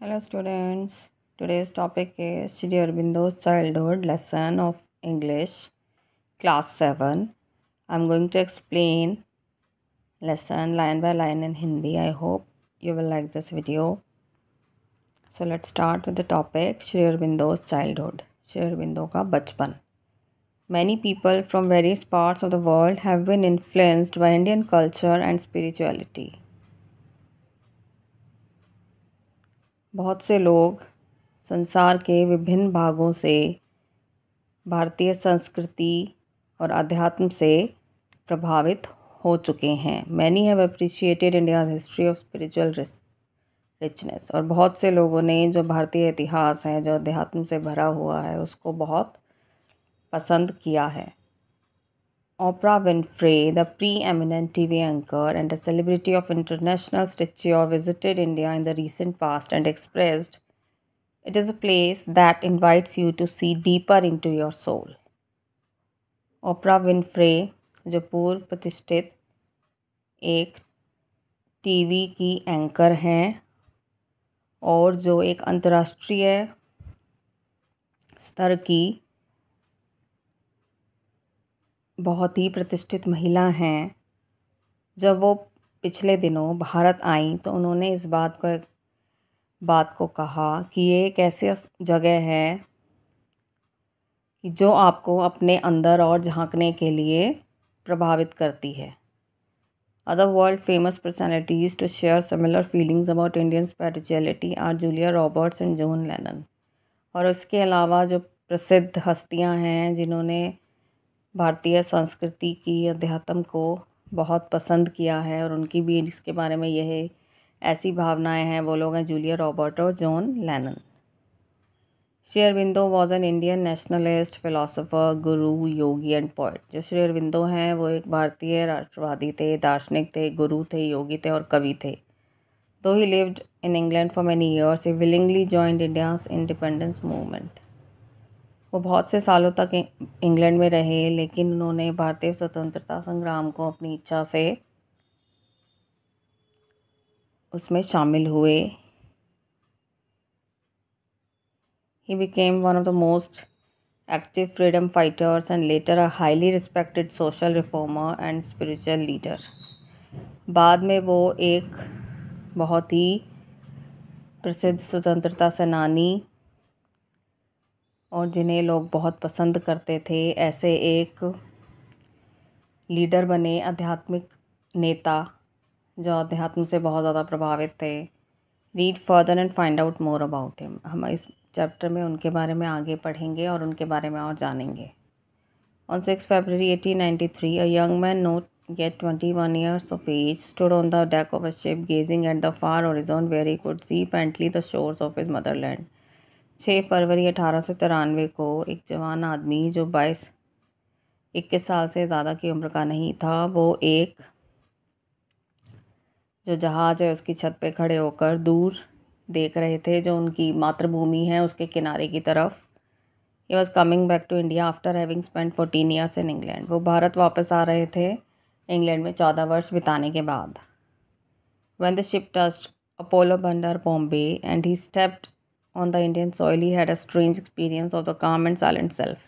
Hello students, today's topic is Shri Aurobindo's childhood lesson of English class 7. I'm going to explain lesson line by line in Hindi. I hope you will like this video. So let's start with the topic Shri Aurobindo's childhood. Shri Aurobindo ka bachpan. Many people from various parts of the world have been influenced by Indian culture and spirituality. बहुत से लोग संसार के विभिन्न भागों से भारतीय संस्कृति और अध्यात्म से प्रभावित हो चुके हैं। Many have appreciated India's history of spiritual richness. और बहुत से लोगों ने जो भारतीय इतिहास है, जो अध्यात्म से भरा हुआ है, उसको बहुत पसंद किया है। Oprah Winfrey, the preeminent TV anchor and a celebrity of international stature, visited India in the recent past and expressed, "It is a place that invites you to see deeper into your soul." Oprah Winfrey जो पूर्व प्रतिष्ठित एक TV की anchor हैं और जो एक अंतर्राष्ट्रीय स्तर की बहुत ही प्रतिष्ठित महिला हैं, जब वो पिछले दिनों भारत आईं तो उन्होंने इस बात को कहा कि ये एक ऐसी जगह है कि जो आपको अपने अंदर और झांकने के लिए प्रभावित करती है। Other world famous personalities to share similar feelings about Indian spirituality are Julia Roberts and John Lennon. और इसके अलावा जो प्रसिद्ध हस्तियां हैं जिन्होंने भारतीय संस्कृति की अध्यात्म को बहुत पसंद किया है और उनकी भी इसके बारे में यह ऐसी भावनाएं हैं, वो लोग हैं जूलिया रॉबर्ट और John Lennon. Shri Aurobindo was an Indian nationalist, philosopher, Guru, Yogi and poet. जो श्री अरबिंदो हैं वो एक भारतीय राष्ट्रवादी थे, दार्शनिक थे, गुरु थे, योगी थे और कवि थे। दो ही lived in England for many years, he willingly joined India's independence movement. वो बहुत से सालों तक इंग्लैंड में रहे, लेकिन उन्होंने भारतीय स्वतंत्रता संग्राम को अपनी इच्छा से उसमें शामिल हुए। He became one of the most active freedom fighters and later a highly respected social reformer and spiritual leader. बाद में वो एक बहुत ही प्रसिद्ध स्वतंत्रता सेनानी और जिन्हें लोग बहुत पसंद करते थे, ऐसे एक लीडर बने, आध्यात्मिक नेता जो अध्यात्म से बहुत ज़्यादा प्रभावित थे। Read further and find out more about him. हम इस चैप्टर में उनके बारे में आगे पढ़ेंगे और उनके बारे में और जानेंगे। On 6 February 1893, a young man not yet 21 years of age stood on the deck of a ship gazing at the far horizon where he could see faintly the shores of his motherland. 6 फरवरी 1893 को एक जवान आदमी जो 21 साल से ज़्यादा की उम्र का नहीं था, वो एक जो जहाज़ है उसकी छत पे खड़े होकर दूर देख रहे थे, जो उनकी मातृभूमि है उसके किनारे की तरफ। He was coming back to India after having spent 14 years in England. वो भारत वापस आ रहे थे इंग्लैंड में 14 वर्ष बिताने के बाद। When the ship touched Apollo Bandar, Bombay, and he stepped on the Indian soil, he had a strange experience of the calm and silent self.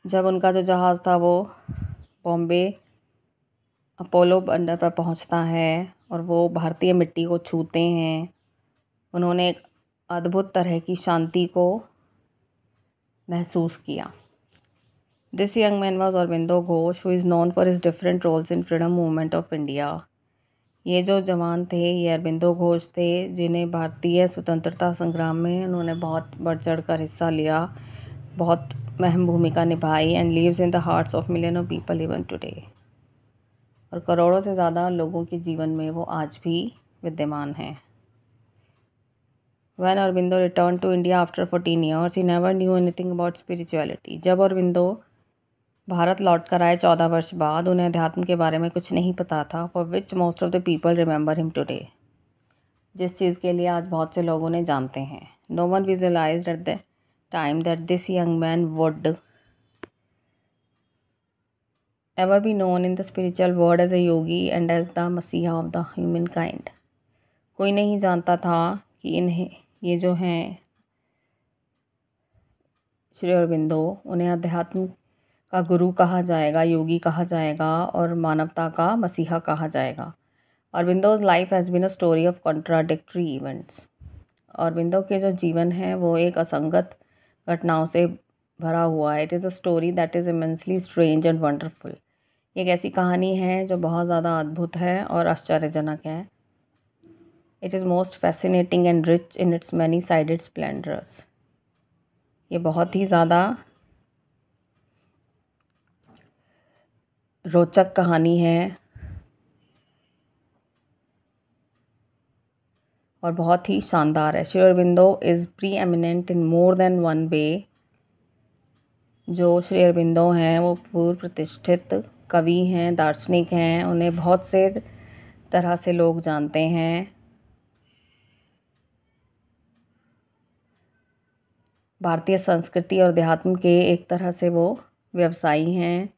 जब उनका जो जहाज़ था वो बॉम्बे अपोलो बंदर पर पहुंचता है और वो भारतीय मिट्टी को छूते हैं, उन्होंने एक अद्भुत तरह की शांति को महसूस किया। This young man was Aurobindo Ghosh, who is known for his different roles in freedom movement of India. ये जो जवान थे ये अरबिंदो घोष थे, जिन्हें भारतीय स्वतंत्रता संग्राम में उन्होंने बहुत बढ़ चढ़ कर हिस्सा लिया, बहुत अहम भूमिका निभाई। And lives in the hearts of million of people even today. और करोड़ों से ज़्यादा लोगों के जीवन में वो आज भी विद्यमान हैं। When Aurobindo returned to India after 14 years, he never knew anything about spirituality. जब अरबिंदो भारत लौट कर आए 14 वर्ष बाद, उन्हें अध्यात्म के बारे में कुछ नहीं पता था। For which most of the people remember him today. जिस चीज़ के लिए आज बहुत से लोग उन्हें जानते हैं। No one visualized at the time that this young man would ever be known in the spiritual world as a yogi and as the messiah of the humankind. कोई नहीं जानता था कि इन्हें ये जो हैं श्री अरबिंदो, उन्हें अध्यात्म का गुरु कहा जाएगा, योगी कहा जाएगा और मानवता का मसीहा कहा जाएगा। Aurobindo's life has been a story of contradictory events. Aurobindo के जो जीवन है वो एक असंगत घटनाओं से भरा हुआ है। It is a story that is immensely strange and wonderful. एक ऐसी कहानी है जो बहुत ज़्यादा अद्भुत है और आश्चर्यजनक है। It is most fascinating and rich in its many sided splendours. ये बहुत ही ज़्यादा रोचक कहानी है और बहुत ही शानदार है। Shri Aurobindo is pre eminent in more than one way. जो श्री अरबिंदो हैं वो पूर्व प्रतिष्ठित कवि हैं, दार्शनिक हैं, उन्हें बहुत से तरह से लोग जानते हैं। भारतीय संस्कृति और अध्यात्म के एक तरह से वो व्यवसायी हैं,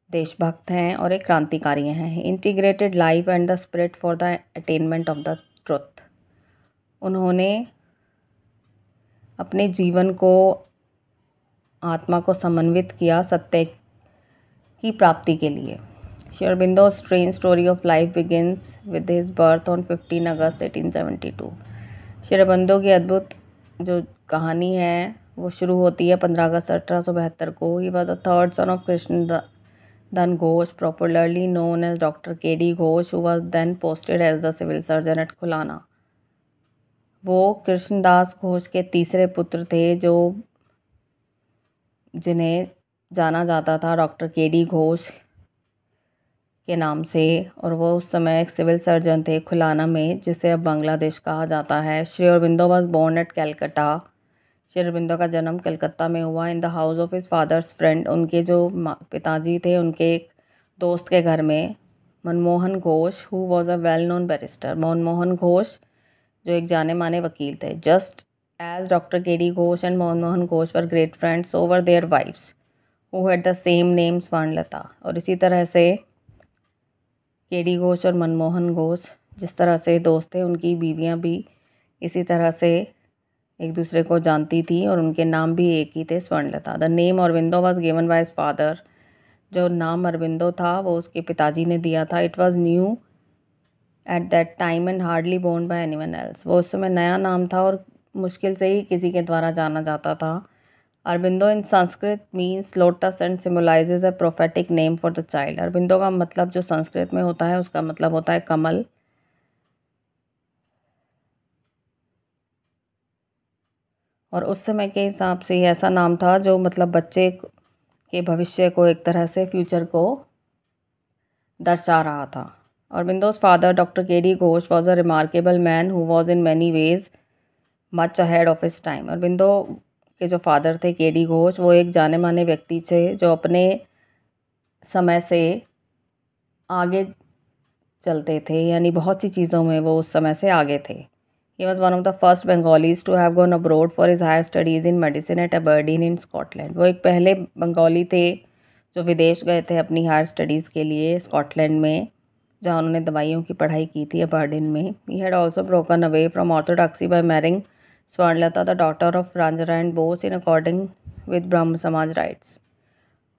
देशभक्त हैं और एक क्रांतिकारी हैं। Integrated life and the spirit for the attainment of the truth. उन्होंने अपने जीवन को, आत्मा को समन्वित किया सत्य की प्राप्ति के लिए। Shri अरबिंदो's strange story of life begins with his birth on 15 अगस्त 1872। श्री अरबिंदो की अद्भुत जो कहानी है वो शुरू होती है 15 अगस्त 1872 को। He was the third son of Krishnadas Ghosh, popularly known as doctor KD. Ghosh, who was then posted as the civil surgeon at Khulna. वो कृष्णदास घोष के तीसरे पुत्र थे जो जिन्हें जाना जाता था डॉक्टर के.डी. घोष के नाम से, और वो उस समय एक सिविल सर्जन थे खुलाना में, जिसे अब बांग्लादेश कहा जाता है। Shri Aurobindo was born at Calcutta. Shri Aurobindo का जन्म कलकत्ता में हुआ in the house of his father's friend. उनके जो पिताजी थे उनके एक दोस्त के घर में, Manmohan Ghosh, who was a well known barrister. Manmohan Ghosh जो एक जाने माने वकील थे। Just as doctor KD. Ghosh and Manmohan Ghosh were great friends over their wives who had the same name Swarnalata. और इसी तरह से के.डी. घोष और मनमोहन घोष जिस तरह से दोस्त थे, उनकी बीवियां भी इसी तरह से एक दूसरे को जानती थी और उनके नाम भी एक ही थे, Swarnlata. The name Aurobindo was given by his father. जो नाम अरबिंदो था वो उसके पिताजी ने दिया था। It was new at that time and hardly borne by anyone else. वो उस समय नया नाम था और मुश्किल से ही किसी के द्वारा जाना जाता था। Aurobindo in Sanskrit means lotus and symbolises a prophetic name for the child. Aurobindo का मतलब जो संस्कृत में होता है उसका मतलब होता है कमल। और उस समय के हिसाब से ये ऐसा नाम था जो मतलब बच्चे के भविष्य को, एक तरह से फ्यूचर को दर्शा रहा था। Aurobindo's father doctor KD. Ghosh was a remarkable man who was in many ways much ahead of his time. Aurobindo के जो फादर थे के.डी. घोष, वो एक जाने माने व्यक्ति थे जो अपने समय से आगे चलते थे, यानी बहुत सी चीज़ों में वो उस समय से आगे थे। He was one of the first Bengalis to have gone abroad for his higher studies in medicine at Aberdeen in Scotland. वो एक पहले बंगाली थे जो विदेश गए थे अपनी हायर स्टडीज़ के लिए स्कॉटलैंड में, जहाँ उन्होंने दवाइयों की पढ़ाई की थी अबरडीन में। He had also broken away from orthodoxy by marrying Swarnalata the daughter of रांजरा and Bose in according with Brahmo Samaj rights.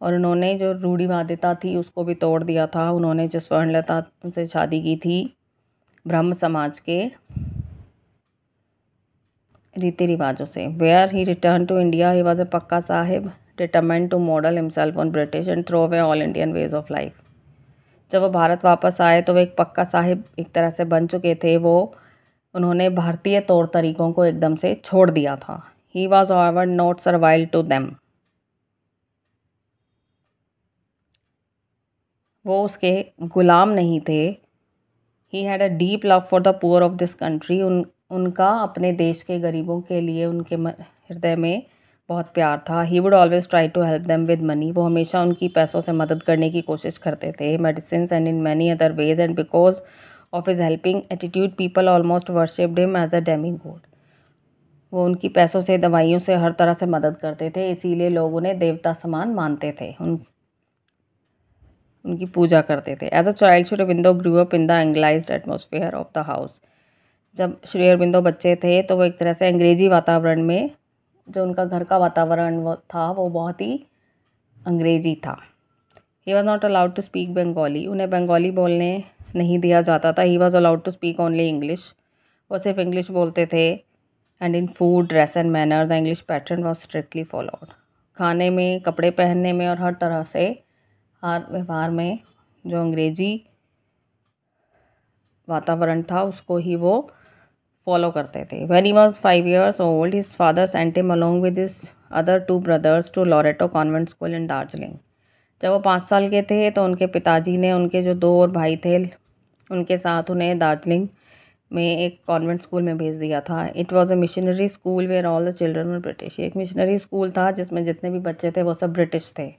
और उन्होंने जो रूढ़िवादिता थी उसको भी तोड़ दिया था। उन्होंने जो स्वर्णलता से शादी की थी ब्रह्म समाज के रीति रिवाजों से। Where he return to India he was a pukka sahib determined to model himself on British and throw away all Indian ways of life. जब वो भारत वापस आए तो वो एक पक्का साहिब एक तरह से बन चुके थे। उन्होंने भारतीय तौर तरीकों को एकदम से छोड़ दिया था। He was however not servile to them. वो उसके गुलाम नहीं थे। He had a deep love for the poor of this country. उनका अपने देश के गरीबों के लिए उनके हृदय में बहुत प्यार था। He would always try to help them with money. वो हमेशा उनकी पैसों से मदद करने की कोशिश करते थे, medicine and in many other ways, and because of his helping attitude people almost worshipped him as a demigod. वो उनकी पैसों से, दवाइयों से, हर तरह से मदद करते थे, इसीलिए लोग उन्हें देवता समान मानते थे, उनकी पूजा करते थे। As a child Shri Aurobindo grew up in the anglicised atmosphere of the house. जब श्री अरबिंदो बच्चे थे तो वो एक तरह से अंग्रेज़ी वातावरण में, जो उनका घर का वातावरण वो था, वो बहुत ही अंग्रेज़ी था। He was not allowed to speak Bengali, उन्हें बंगाली बोलने नहीं दिया जाता था। He was allowed to speak only English, वो सिर्फ इंग्लिश बोलते थे। And in food, dress and manner the English pattern was strictly followed. खाने में, कपड़े पहनने में और हर तरह से, हर व्यवहार में जो अंग्रेज़ी वातावरण था उसको ही वो फॉलो करते थे। When he was 5 years old, his father sent him along with his other 2 brothers to Loreto Convent School in Darjeeling. जब वो 5 साल के थे तो उनके पिताजी ने उनके जो 2 और भाई थे उनके साथ उन्हें दार्जिलिंग में एक कॉन्वेंट स्कूल में भेज दिया था। It was a missionary school where all the children were British. एक मिशनरी स्कूल था जिसमें जितने भी बच्चे थे वो सब ब्रिटिश थे।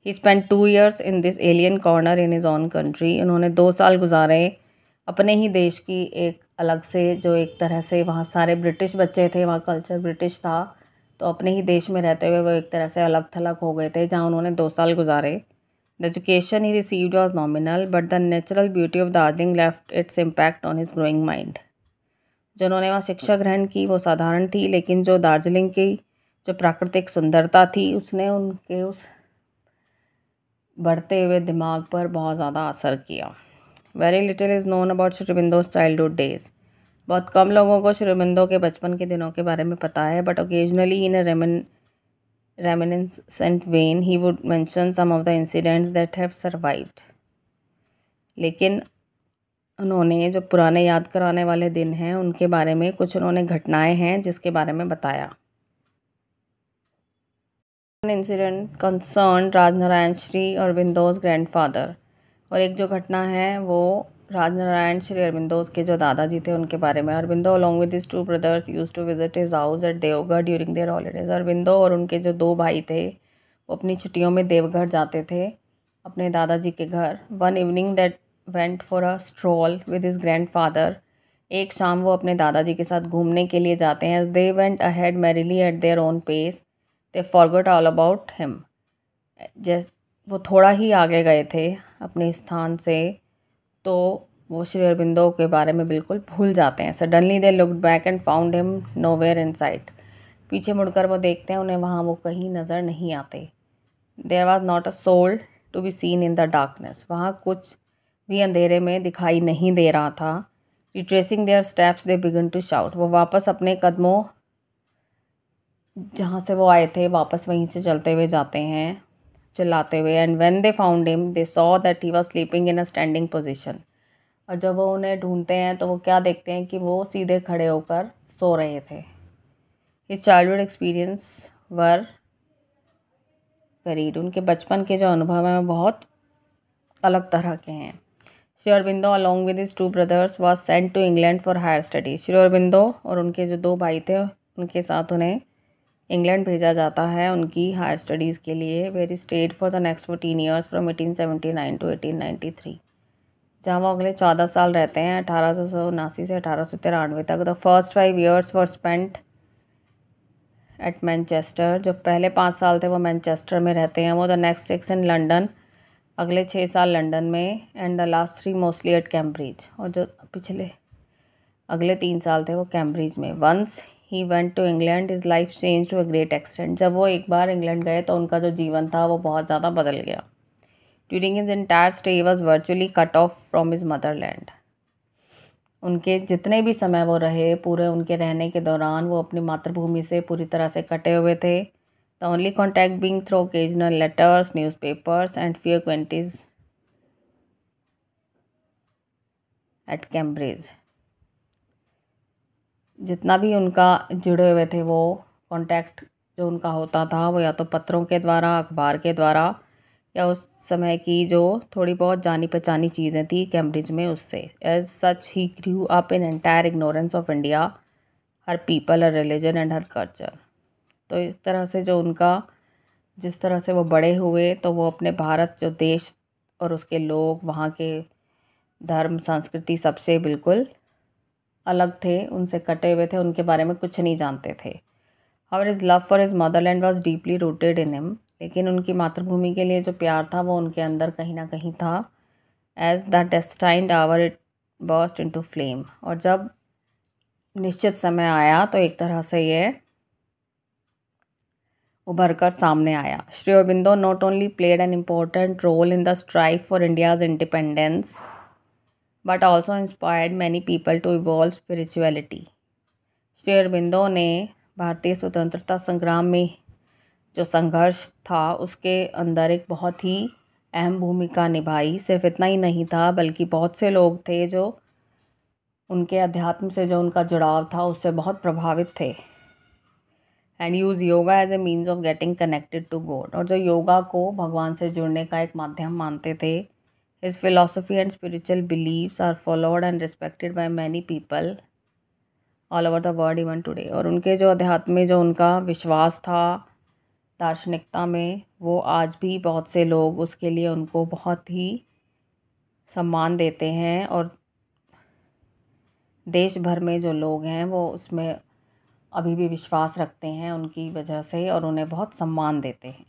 He spend 2 years in this alien corner in his own country. उन्होंने 2 साल गुजारे अपने ही देश की एक अलग से, जो एक तरह से वहाँ सारे ब्रिटिश बच्चे थे, वहाँ कल्चर ब्रिटिश था, तो अपने ही देश में रहते हुए वो एक तरह से अलग थलग हो गए थे, जहाँ उन्होंने 2 साल गुजारे। The education he received was nominal but the natural beauty of Darjeeling left its impact on his growing mind. जो उन्होंने वहाँ शिक्षा ग्रहण की वो साधारण थी, लेकिन जो दार्जिलिंग की जो प्राकृतिक सुंदरता थी उसने उनके उस बढ़ते हुए दिमाग पर बहुत ज़्यादा असर किया। Very little is known about Shri Aurobindo's childhood days. बहुत कम लोगों को श्री अरबिंदो के बचपन के दिनों के बारे में पता है, but occasionally in a reminiscent vein he would mention some of the incidents that have survived. लेकिन उन्होंने जो पुराने याद कराने वाले दिन हैं उनके बारे में कुछ उन्होंने घटनाएं हैं जिसके बारे में बताया। Incident concern Rajnarayan Shri Aurobindo's grandfather, और एक जो घटना है वो राजनारायण श्री अरबिंदोज के जो दादाजी थे उनके बारे में। Aurobindo along with his 2 brothers used to visit his house at देवगढ़ ड्यूरिंग देयर हॉलीडेज। अरबिंदो और उनके जो 2 भाई थे वो अपनी छुट्टियों में देवघर जाते थे अपने दादाजी के घर। One evening that went for a stroll with his grandfather. एक शाम वो अपने दादाजी के साथ घूमने के लिए जाते हैं। As they went ahead merrily at their own pace they forgot all about him. जैसे वो थोड़ा ही आगे गए थे अपने स्थान से तो वो श्री अरबिंदो के बारे में बिल्कुल भूल जाते हैं। Suddenly they looked back and found him nowhere in site. पीछे मुड़कर वो देखते हैं, उन्हें वहाँ वो कहीं नज़र नहीं आते। There was not a soul to be seen in the darkness. वहाँ कुछ भी अंधेरे में दिखाई नहीं दे रहा था। Retracing their steps they began to shout. वो वापस अपने कदमों जहाँ से वो आए थे वापस वहीं से चलते हुए जाते हैं चिल्लाते हुए। And when they found him they saw that he was sleeping in a standing position. और जब वो उन्हें ढूंढते हैं तो वो क्या देखते हैं कि वो सीधे खड़े होकर सो रहे थे। हिज चाइल्डहुड एक्सपीरियंस वर वेरीड। उनके बचपन के जो अनुभव हैं वो बहुत अलग तरह के हैं। Shri Aurobindo along with his 2 brothers was sent to England for higher studies. Shri Aurobindo और उनके जो 2 भाई थे उनके साथ उन्हें इंग्लैंड भेजा जाता है उनकी हायर स्टडीज़ के लिए। Very stayed for the next 14 years from 1879 to 1893, जहाँ वो अगले 14 साल रहते हैं 1879 से 1893 तक। The first 5 years were spent at Manchester. जो पहले 5 साल थे वो मैनचेस्टर में रहते हैं वो। द नेक्स्ट 6 इन लंदन, अगले 6 साल लंदन में। And the last 3 mostly eight Cambridge, और जो पिछले अगले 3 साल थे वो कैम्ब्रिज में। Once he went to England his life change to a great extent. जब वो एक बार इंग्लैंड गए तो उनका जो जीवन था वो बहुत ज़्यादा बदल गया। During his entire stay he was virtually cut off from his Motherland. उनके जितने भी समय वो रहे, पूरे उनके रहने के दौरान वो अपनी मातृभूमि से पूरी तरह से कटे हुए थे। The only contact being through occasional letters, newspapers and few acquaintances at Cambridge. जितना भी उनका जुड़े हुए थे वो कॉन्टैक्ट जो उनका होता था वो या तो पत्रों के द्वारा, अखबार के द्वारा, या उस समय की जो थोड़ी बहुत जानी पहचानी चीज़ें थी कैम्ब्रिज में उससे। As such he grew up in entire ignorance of India, her people, her religion and her culture. तो इस तरह से जो उनका जिस तरह से वो बड़े हुए तो वो अपने भारत जो देश और उसके लोग, वहाँ के धर्म, संस्कृति सबसे बिल्कुल अलग थे, उनसे कटे हुए थे, उनके बारे में कुछ नहीं जानते थे। However his love for his Motherland was deeply rooted in him. लेकिन उनकी मातृभूमि के लिए जो प्यार था वो उनके अंदर कहीं ना कहीं था। As the destined hour it burst into flame. और जब निश्चित समय आया तो एक तरह से ये उभर कर सामने आया। Shri Aurobindo not only played an important role in the strive for India's independence but also inspired many people to evolve spirituality. Shri Aurobindo ने भारतीय स्वतंत्रता संग्राम में जो संघर्ष था उसके अंदर एक बहुत ही अहम भूमिका निभाई। सिर्फ इतना ही नहीं था बल्कि बहुत से लोग थे जो उनके अध्यात्म से जो उनका जुड़ाव था उससे बहुत प्रभावित थे। And use yoga as a means of getting connected to God, और जो योगा को भगवान से जुड़ने का एक माध्यम मानते थे। His philosophy and spiritual beliefs are followed and respected by many people all over the world even today. और उनके जो अध्यात्म में जो उनका विश्वास था दार्शनिकता में, वो आज भी बहुत से लोग उसके लिए उनको बहुत ही सम्मान देते हैं, और देश भर में जो लोग हैं वो उसमें अभी भी विश्वास रखते हैं उनकी वजह से, और उन्हें बहुत सम्मान देते हैं।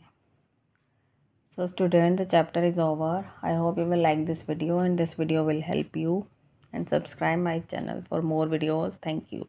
So students, the chapter is over. I hope you will like this video and this video will help you, and subscribe my channel for more videos. Thank you.